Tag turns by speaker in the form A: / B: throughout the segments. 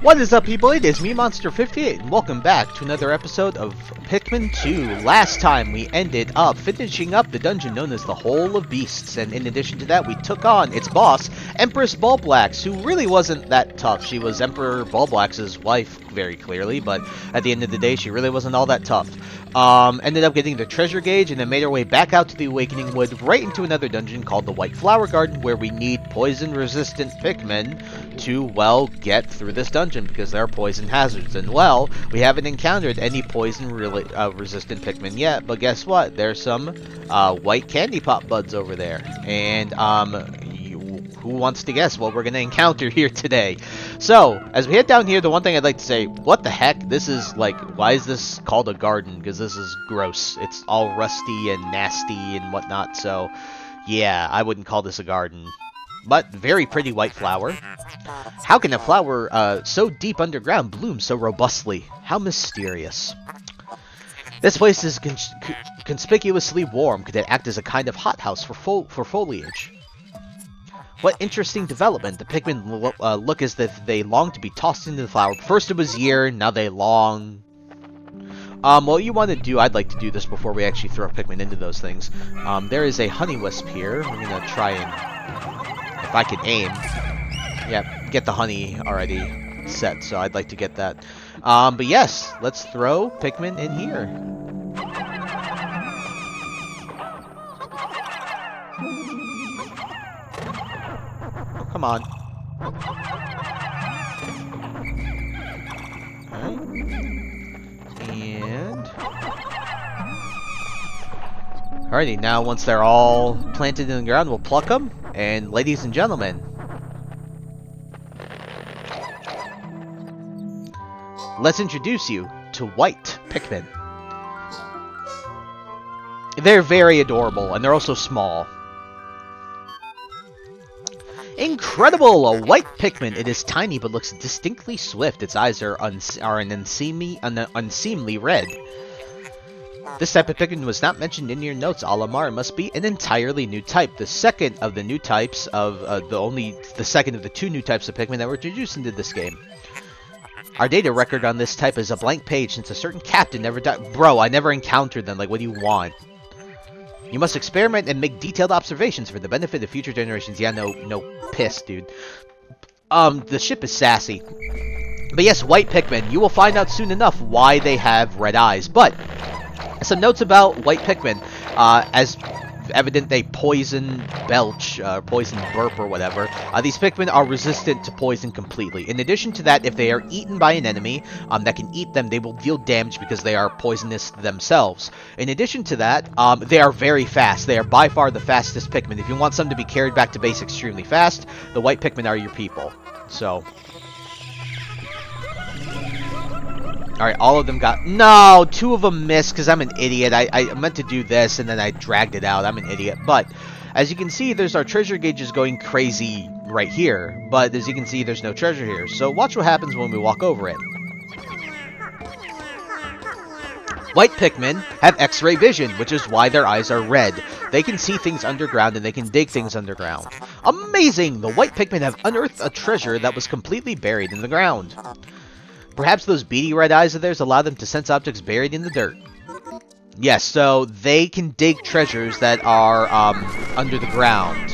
A: What is up, people? It is me, Monster58, and welcome back to another episode of Pikmin 2. Last time, we ended up finishing up the dungeon known as the Hole of Beasts, and in addition to that, we took on its boss, Empress Bulblax, who really wasn't that tough. She was Emperor Bulblax's wife, very clearly, but at the end of the day, she really wasn't all that tough. Ended up getting the treasure gauge, and then made our way back out to the Awakening Wood, right into another dungeon called the White Flower Garden, where we need poison-resistant Pikmin to, well, get through this dungeon, because there are poison hazards. And, well, we haven't encountered any poison-resistant Pikmin yet, but guess what? There's some white candy pop buds over there. And, who wants to guess what we're going to encounter here today? So, as we head down here, the one thing I'd like to say, what the heck? This is, like, why is this called a garden? Because this is gross. It's all rusty and nasty and whatnot, so, yeah, I wouldn't call this a garden. But, very pretty white flower. How can a flower so deep underground bloom so robustly? How mysterious. This place is conspicuously warm. Could it act as a kind of hothouse for foliage? What interesting development. The Pikmin look as if they long to be tossed into the flower. First it was year, now they long. What you want to do, I'd like to do this before we actually throw Pikmin into those things. There is a honey wisp here. I'm going to try and, if I can aim, yeah, get the honey already set, so I'd like to get that. But yes, let's throw Pikmin in here. Come on. Alright. And... alrighty, now once they're all planted in the ground, we'll pluck them. And ladies and gentlemen, let's introduce you to white Pikmin. They're very adorable, and they're also small. Incredible! A white Pikmin. It is tiny but looks distinctly swift. Its eyes are an unseemly red. This type of Pikmin was not mentioned in your notes, Alamar. It must be an entirely new type. The second of the new types of the second of the two new types of Pikmin that were introduced into this game. Our data record on this type is a blank page since a certain captain never died. Bro, I never encountered them. Like, what do you want? You must experiment and make detailed observations for the benefit of future generations. Yeah, no piss, dude. The ship is sassy. But yes, white Pikmin. You will find out soon enough why they have red eyes. But some notes about white Pikmin. As evident, they poison belch, poison burp or whatever. These Pikmin are resistant to poison completely. In addition to that, if they are eaten by an enemy that can eat them, they will deal damage because they are poisonous themselves. In addition to that, they are very fast. They are by far the fastest Pikmin. If you want some to be carried back to base extremely fast, the white Pikmin are your people. So... alright, all of them got... no! Two of them missed because I'm an idiot. I meant to do this and then I dragged it out. I'm an idiot. But, as you can see, there's our treasure gauges going crazy right here. But, as you can see, there's no treasure here. So, watch what happens when we walk over it. White Pikmin have X-ray vision, which is why their eyes are red. They can see things underground and they can dig things underground. Amazing! The white Pikmin have unearthed a treasure that was completely buried in the ground. Perhaps those beady red eyes of theirs allow them to sense objects buried in the dirt. Yes, so they can dig treasures that are under the ground.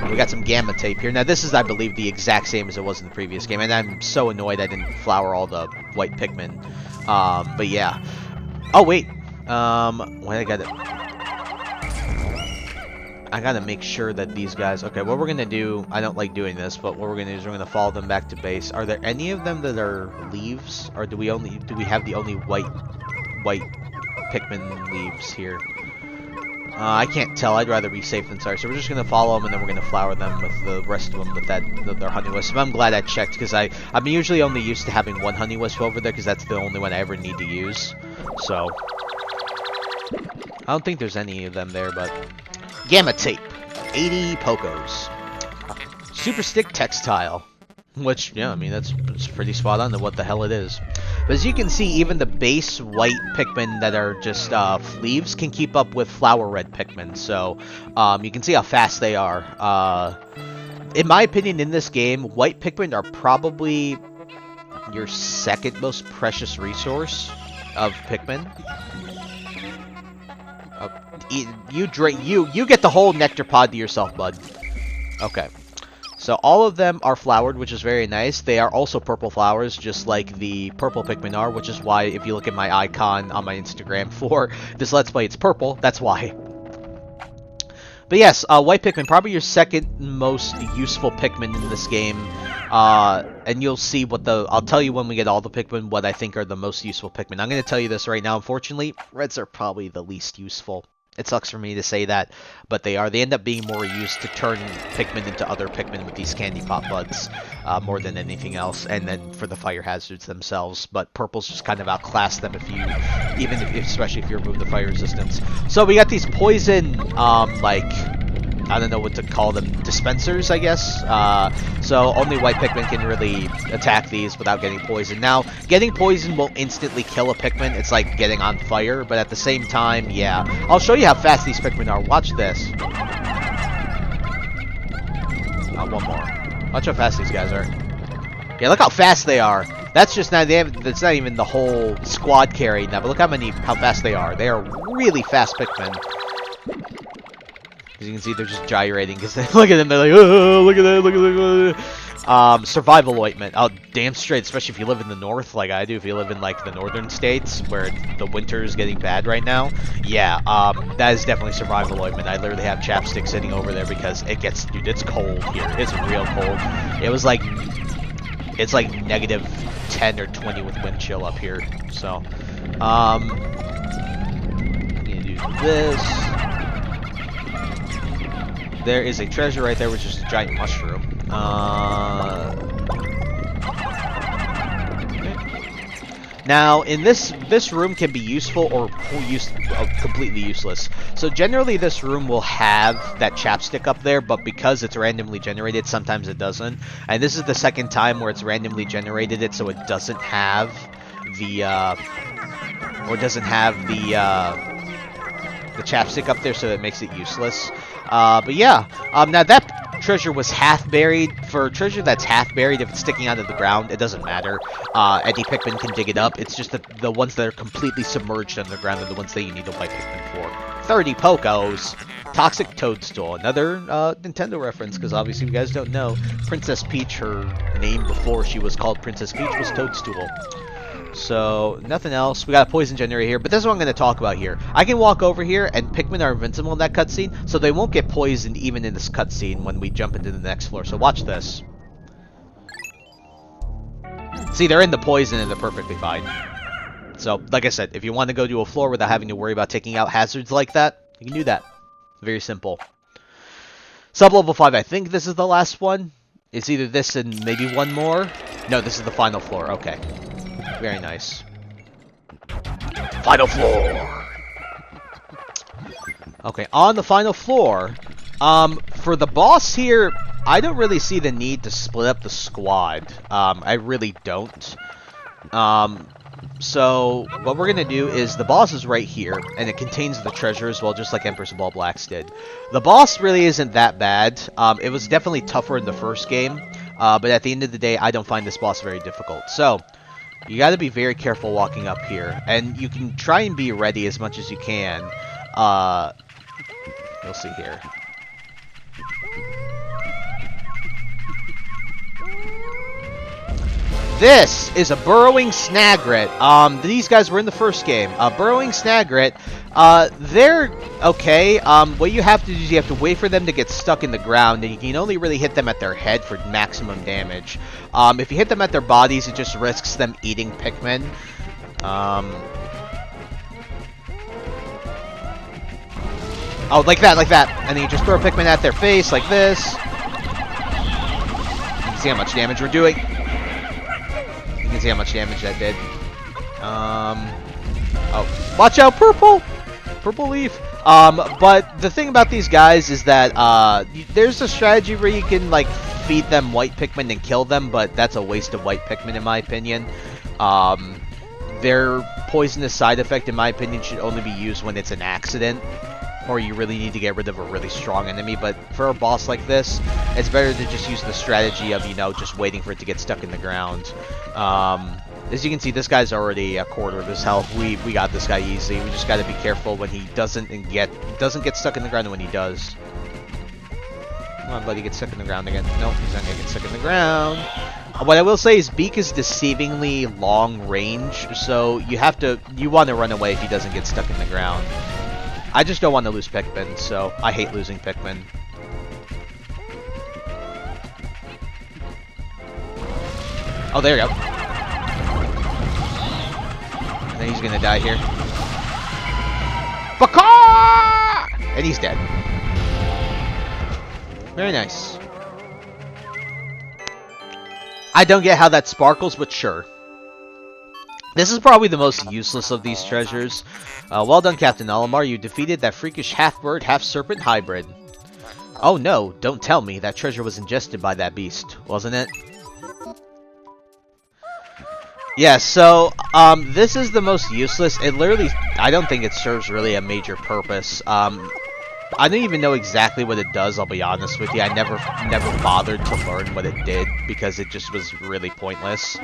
A: We got some gamma tape here. Now, this is, I believe, the exact same as it was in the previous game, and I'm so annoyed I didn't flower all the white Pikmin. But yeah. Oh, wait. I gotta make sure that these guys... okay, what we're gonna do... I don't like doing this, but what we're gonna do is we're gonna follow them back to base. Are there any of them that are leaves? Or do we have the only white Pikmin leaves here? I can't tell. I'd rather be safe than sorry. So we're just gonna follow them, and then we're gonna flower them with the rest of them with their honey wisp. I'm glad I checked, because I'm usually only used to having one honey wisp over there, because that's the only one I ever need to use. So... I don't think there's any of them there, but... gamma tape. 80 Pocos. Super stick textile. Which, yeah, I mean, that's pretty spot on to what the hell it is. But as you can see, even the base white Pikmin that are just leaves can keep up with flower red Pikmin. So, you can see how fast they are. In my opinion, in this game, white Pikmin are probably your second most precious resource of Pikmin. You get the whole nectar pod to yourself, bud. Okay. So all of them are flowered, which is very nice. They are also purple flowers, just like the purple Pikmin are, which is why if you look at my icon on my Instagram for this Let's Play, it's purple. That's why. But yes, white Pikmin, probably your second most useful Pikmin in this game. And you'll see what I'll tell you when we get all the Pikmin what I think are the most useful Pikmin. I'm going to tell you this right now. Unfortunately, reds are probably the least useful. It sucks for me to say that, but they are. They end up being more used to turn Pikmin into other Pikmin with these candy pop buds, more than anything else, and then for the fire hazards themselves. But purples just kind of outclass them especially if you remove the fire resistance. So we got these poison, I don't know what to call them, dispensers, I guess. So only white Pikmin can really attack these without getting poisoned. Now, getting poisoned will instantly kill a Pikmin. It's like getting on fire, but at the same time, yeah. I'll show you how fast these Pikmin are. Watch this. One more. Watch how fast these guys are. Yeah, look how fast they are. That's just not. That's not even the whole squad carrying that. But look how fast they are. They are really fast Pikmin. As you can see, they're just gyrating because they look at them. They're like, oh, look at that, look at that. Survival ointment. Oh, damn straight. Especially if you live in the north, like I do. If you live in like the northern states where the winter is getting bad right now, yeah, that is definitely survival ointment. I literally have chapstick sitting over there because dude, it's cold here. It's real cold. It's like -10 or 20 with wind chill up here. So, I'm gonna do this. There is a treasure right there, which is a giant mushroom. Okay. Now, in this room can be useful or completely useless. So generally, this room will have that chapstick up there, but because it's randomly generated, sometimes it doesn't. And this is the second time where it's randomly generated it, so it doesn't have the chapstick up there, so that makes it useless. But yeah, now that treasure was half buried. For a treasure that's half buried, if it's sticking out of the ground, it doesn't matter. Any Pikmin can dig it up. It's just that the ones that are completely submerged underground are the ones that you need a white Pikmin for. 30 Pokos! Toxic Toadstool, another Nintendo reference, because obviously you guys don't know, Princess Peach, her name before she was called Princess Peach was Toadstool. So, nothing else. We got a poison generator here, but this is what I'm going to talk about here. I can walk over here, and Pikmin are invincible in that cutscene, so they won't get poisoned even in this cutscene when we jump into the next floor. So watch this. See, they're in the poison and they're perfectly fine. So, like I said, if you want to go to a floor without having to worry about taking out hazards like that, you can do that. Very simple. Sub-level 5, I think this is the last one. It's either this and maybe one more. No, this is the final floor. Okay. Very nice. Final floor! Okay, on the final floor, for the boss here, I don't really see the need to split up the squad. I really don't. So, what we're gonna do is, the boss is right here, and it contains the treasure as well, just like Empress of All Blacks did. The boss really isn't that bad. It was definitely tougher in the first game, but at the end of the day, I don't find this boss very difficult. So, you gotta be very careful walking up here, and you can try and be ready as much as you can. You'll see here. This is a burrowing Snagret. These guys were in the first game. Burrowing Snagret, they're okay. What you have to do is you have to wait for them to get stuck in the ground, and you can only really hit them at their head for maximum damage. If you hit them at their bodies, it just risks them eating Pikmin. Oh, like that. And then you just throw Pikmin at their face, like this. You can see how much damage we're doing. You can see how much damage that did. Oh, watch out, purple! Purple leaf. But the thing about these guys is that, there's a strategy where you can, like, feed them white Pikmin and kill them, but that's a waste of white Pikmin in my opinion. Their poisonous side effect, in my opinion, should only be used when it's an accident, or you really need to get rid of a really strong enemy. But for a boss like this, it's better to just use the strategy of, you know, just waiting for it to get stuck in the ground. As you can see, this guy's already a quarter of his health. We got this guy easy. We just got to be careful when he doesn't get stuck in the ground, and when he does. Come on, buddy, get stuck in the ground again. Nope, he's not gonna get stuck in the ground. What I will say is Beak is deceivingly long range, so you want to run away if he doesn't get stuck in the ground. I just don't want to lose Pikmin, so I hate losing Pikmin. Oh, there you go. And then he's gonna die here. Baka! And he's dead. Very nice. I don't get how that sparkles, but sure. This is probably the most useless of these treasures. Well done, Captain Olimar. You defeated that freakish half-bird, half-serpent hybrid. Oh no, don't tell me. That treasure was ingested by that beast, wasn't it? Yeah, so, this is the most useless. It literally, I don't think it serves really a major purpose. I don't even know exactly what it does, I'll be honest with you. I never bothered to learn what it did, because it just was really pointless.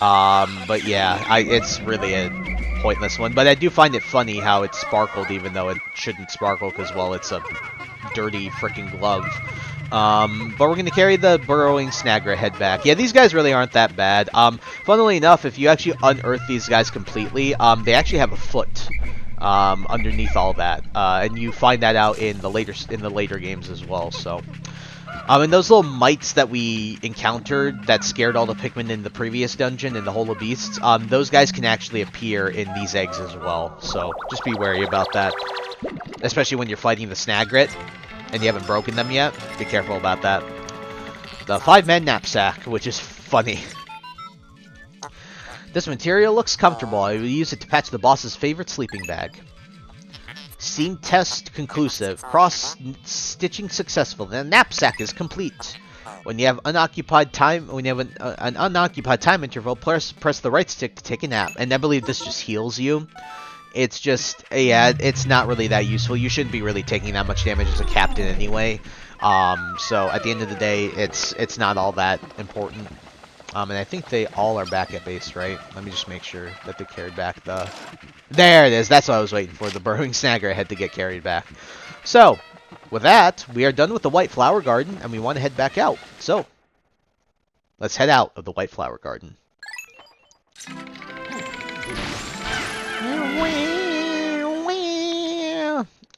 A: But yeah, it's really a pointless one. But I do find it funny how it sparkled, even though it shouldn't sparkle, because, well, it's a dirty freaking glove. But we're going to carry the burrowing Snagra head back. Yeah, these guys really aren't that bad. Funnily enough, if you actually unearth these guys completely, they actually have a foot underneath all that. And you find that out in the later games as well, so... and those little mites that we encountered that scared all the Pikmin in the previous dungeon in the Hole of Beasts, those guys can actually appear in these eggs as well, so just be wary about that. Especially when you're fighting the Snagret and you haven't broken them yet. Be careful about that. The 5-man knapsack, which is funny. This material looks comfortable. I will use it to patch the boss's favorite sleeping bag. Seam test conclusive. Cross-stitching successful. The knapsack is complete. When you have an unoccupied time interval, press the right stick to take a nap. And I believe this just heals you. It's just, yeah, it's not really that useful. You shouldn't be really taking that much damage as a captain anyway. So at the end of the day, it's not all that important. And I think they all are back at base, right? Let me just make sure that they carried back the... There it is! That's what I was waiting for. The burrowing Snagger had to get carried back. So, with that, we are done with the White Flower Garden, and we want to head back out. So, let's head out of the White Flower Garden.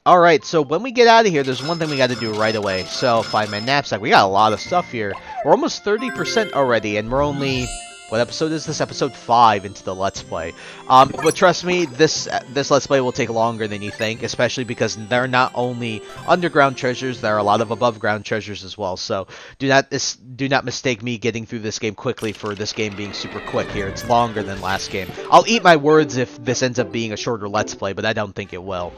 A: Alright, so when we get out of here, there's one thing we got to do right away. So, 5-man knapsack. We got a lot of stuff here. We're almost 30% already, and we're only... What episode is this? Episode 5 into the Let's Play. But trust me, this Let's Play will take longer than you think, especially because there are not only underground treasures, there are a lot of above-ground treasures as well. So, do not mistake me getting through this game quickly for this game being super quick here. It's longer than last game. I'll eat my words if this ends up being a shorter Let's Play, but I don't think it will.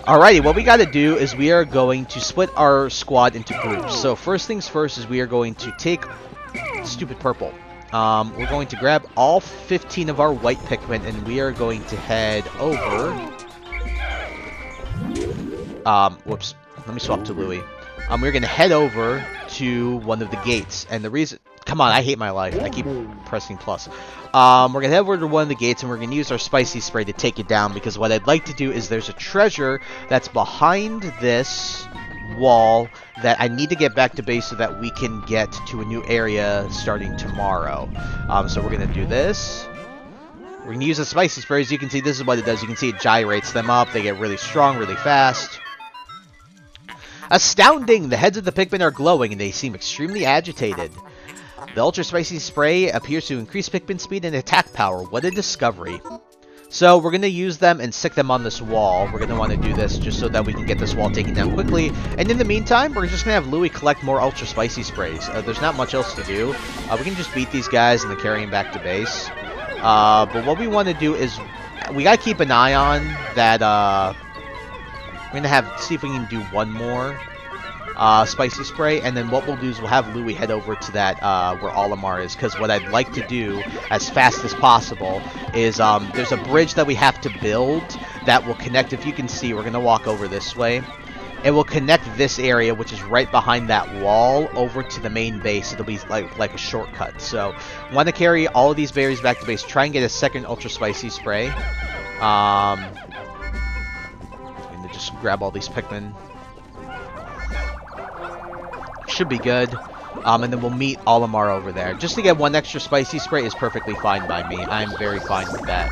A: Alrighty, what we gotta do is we are going to split our squad into groups. So first things first is we are going to take stupid purple. We're going to grab all 15 of our white Pikmin and we are going to head over. Whoops. Let me swap to Louie. We're gonna head over to one of the gates, and the reason. Come on, I hate my life. I keep pressing plus. We're going to head over to one of the gates, and we're going to use our spicy spray to take it down, because what I'd like to do is there's a treasure that's behind this wall that I need to get back to base so that we can get to a new area starting tomorrow. So we're going to do this. We're going to use the spicy spray. As you can see, this is what it does. You can see it gyrates them up. They get really strong, really fast. Astounding! The heads of the Pikmin are glowing, and they seem extremely agitated. The Ultra Spicy Spray appears to increase Pikmin speed and attack power. What a discovery. So we're going to use them and stick them on this wall. We're going to want to do this just so that we can get this wall taken down quickly. And in the meantime, we're just going to have Louie collect more Ultra Spicy Sprays. There's not much else to do. We can just beat these guys and then carry them back to base. But what we want to do is we got to keep an eye on that. We're going to see if we can do one more spicy spray, and then what we'll do is we'll have Louie head over to that where Olimar is, because what I'd like to do as fast as possible is there's a bridge that we have to build that will connect. If you can see, we're going to walk over this way. it will connect this area, which is right behind that wall, over to the main base. It'll be like a shortcut. So, want to carry all of these berries back to base. Try and get a second ultra spicy spray. And then just grab all these Pikmin. Should be good. And then we'll meet Olimar over there. Just to get one extra spicy spray is perfectly fine by me. I'm very fine with that.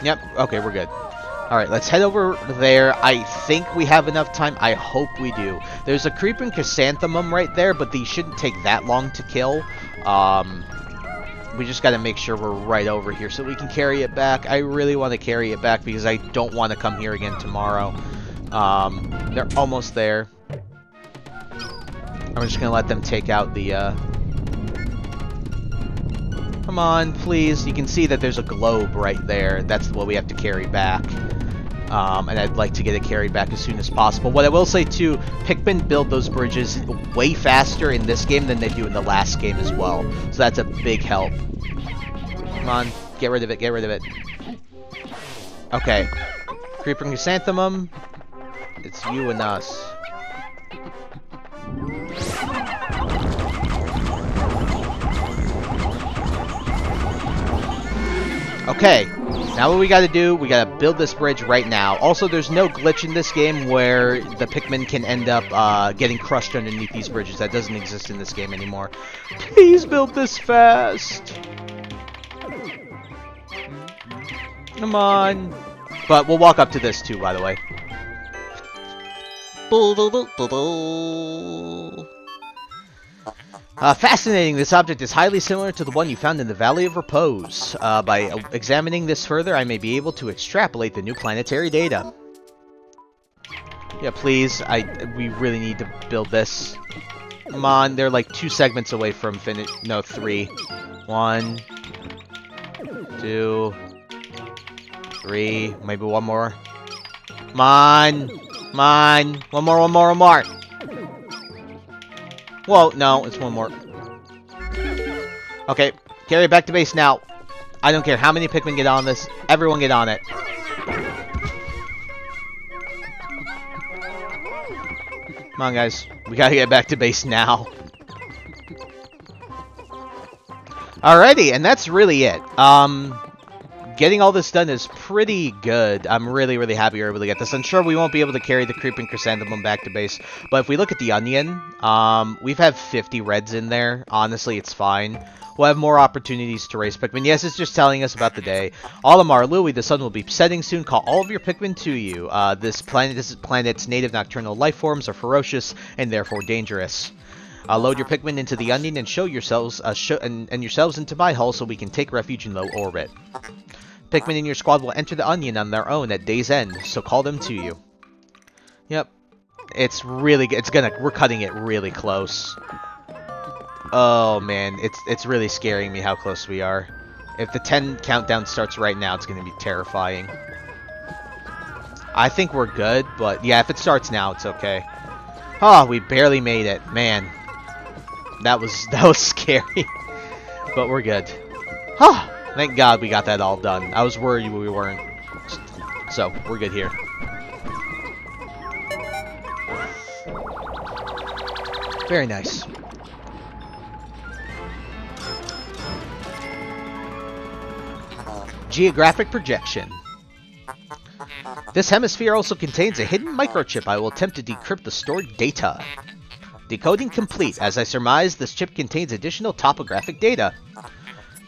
A: Yep, okay, we're good. Alright, let's head over there. I think we have enough time. I hope we do. There's a creeping chrysanthemum right there, but these shouldn't take that long to kill. We just gotta make sure we're right over here so we can carry it back. I really want to carry it back because I don't want to come here again tomorrow. They're almost there. I'm just gonna let them take out the, Come on, please. You can see that there's a globe right there. That's what we have to carry back. And I'd like to get it carried back as soon as possible. What I will say, too, Pikmin build those bridges way faster in this game than they do in the last game as well. So that's a big help. Come on, get rid of it, get rid of it. Okay. Creeping Chrysanthemum. It's you and us. Okay, now what we gotta do, we gotta build this bridge right now. Also, there's no glitch in this game where the Pikmin can end up getting crushed underneath these bridges. That doesn't exist in this game anymore. Please build this fast. Come on. But we'll walk up to this too, by the way. Fascinating. This object is highly similar to the one you found in the Valley of Repose. By examining this further, I may be able to extrapolate the new planetary data. Yeah, please. We really need to build this. Come on, they're like 2 segments away from finish. No, 3. 1, 2, 3. Maybe one more. Come on. Come on. One more, one more, one more. Whoa, no, it's one more. Okay, carry it back to base now. I don't care how many Pikmin get on this. Everyone get on it. Come on, guys. We gotta get back to base now. Alrighty, and that's really it. Getting all this done is pretty good. I'm really, really happy we're able to get this. I'm sure we won't be able to carry the Creeping Chrysanthemum back to base, but if we look at the onion, we've had 50 reds in there. Honestly, it's fine. We'll have more opportunities to raise Pikmin. Yes, it's just telling us about the day. Olimar, Louie, the sun will be setting soon. Call all of your Pikmin to you. This planet's native nocturnal life forms are ferocious and therefore dangerous. Load your Pikmin into the onion and show yourselves yourselves into my hull so we can take refuge in low orbit. Pikmin in your squad will enter the onion on their own at day's end, so call them to you. Yep. It's really good. We're cutting it really close. Oh man, it's really scaring me how close we are. If the 10 countdown starts right now, it's gonna be terrifying. I think we're good, but yeah, if it starts now, it's okay. Oh, we barely made it. Man. That was scary. But we're good. Huh. Thank God we got that all done. I was worried we weren't. So, we're good here. Very nice. Geographic projection. This hemisphere also contains a hidden microchip. I will attempt to decrypt the stored data. Decoding complete. As I surmise, this chip contains additional topographic data.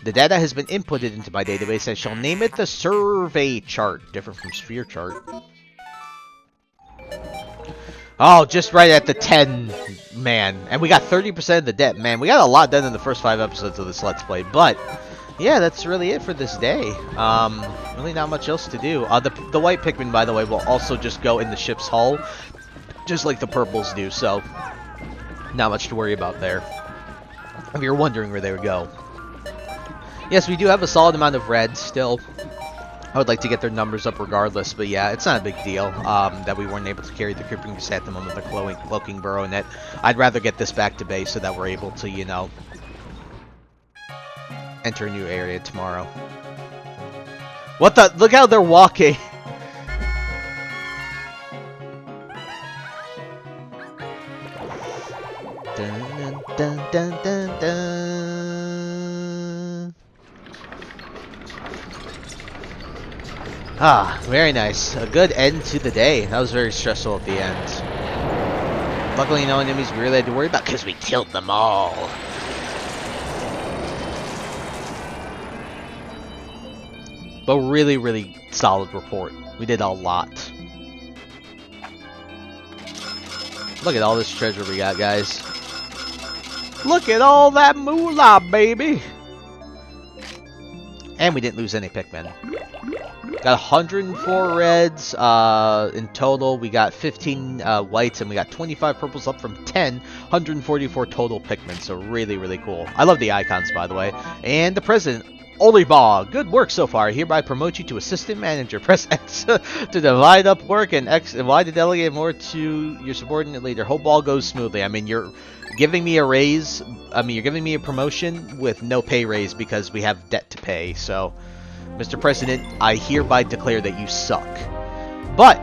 A: The data has been inputted into my database. I shall name it the survey chart. Different from sphere chart. Oh, just right at the 10, man. And we got 30% of the debt, man. We got a lot done in the first 5 episodes of this Let's Play. But, yeah, that's really it for this day. Really not much else to do. The white Pikmin, by the way, will also just go in the ship's hull. Just like the purples do, so not much to worry about there. If you're wondering where they would go. Yes, we do have a solid amount of reds still. I would like to get their numbers up regardless, but yeah, it's not a big deal that we weren't able to carry the Creeping Chrysanthemum with the Cloaking Burrow in it. I'd rather get this back to base so that we're able to, you know, enter a new area tomorrow. What the? Look how they're walking. Dun, dun, dun, dun, dun. Ah, very nice. A good end to the day. That was very stressful at the end. Luckily, no enemies we really had to worry about because we killed them all. But really, really solid report. We did a lot. Look at all this treasure we got, guys. Look at all that moolah, baby! And we didn't lose any Pikmin. Got 104 reds in total. We got 15 whites, and we got 25 purples, up from 10. 144 total Pikmin, so really, really cool. I love the icons, by the way. And the president, Olibaugh, good work so far. I hereby promote you to assistant manager. Press X to divide up work, and X and Y to delegate more to your subordinate leader. Hope all goes smoothly. I mean, you're giving me a raise. I mean, you're giving me a promotion with no pay raise because we have debt to pay. So, Mr. President, I hereby declare that you suck. But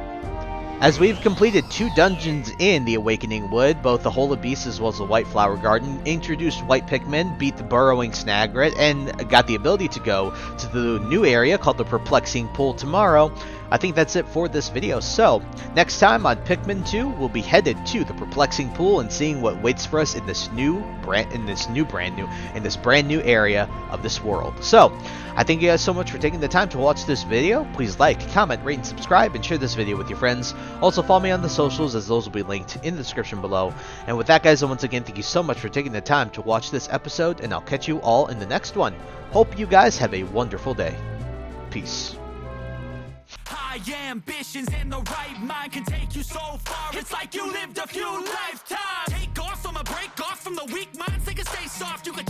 A: as we've completed 2 dungeons in the Awakening Wood, both the Hole of Beasts as well as the White Flower Garden, introduced White Pikmin, beat the Burrowing Snagret, and got the ability to go to the new area called the Perplexing Pool tomorrow, I think that's it for this video. So, next time on Pikmin 2, we'll be headed to the Perplexing Pool and seeing what waits for us in this brand new area of this world. So, I thank you guys so much for taking the time to watch this video. Please like, comment, rate, and subscribe, and share this video with your friends. Also, follow me on the socials, as those will be linked in the description below. And with that, guys, once again, thank you so much for taking the time to watch this episode, and I'll catch you all in the next one. Hope you guys have a wonderful day. Peace.
B: High ambitions and the right mind can take you so far. It's like you lived a few lifetimes. Take off from a break off from the weak minds. They can stay soft. You can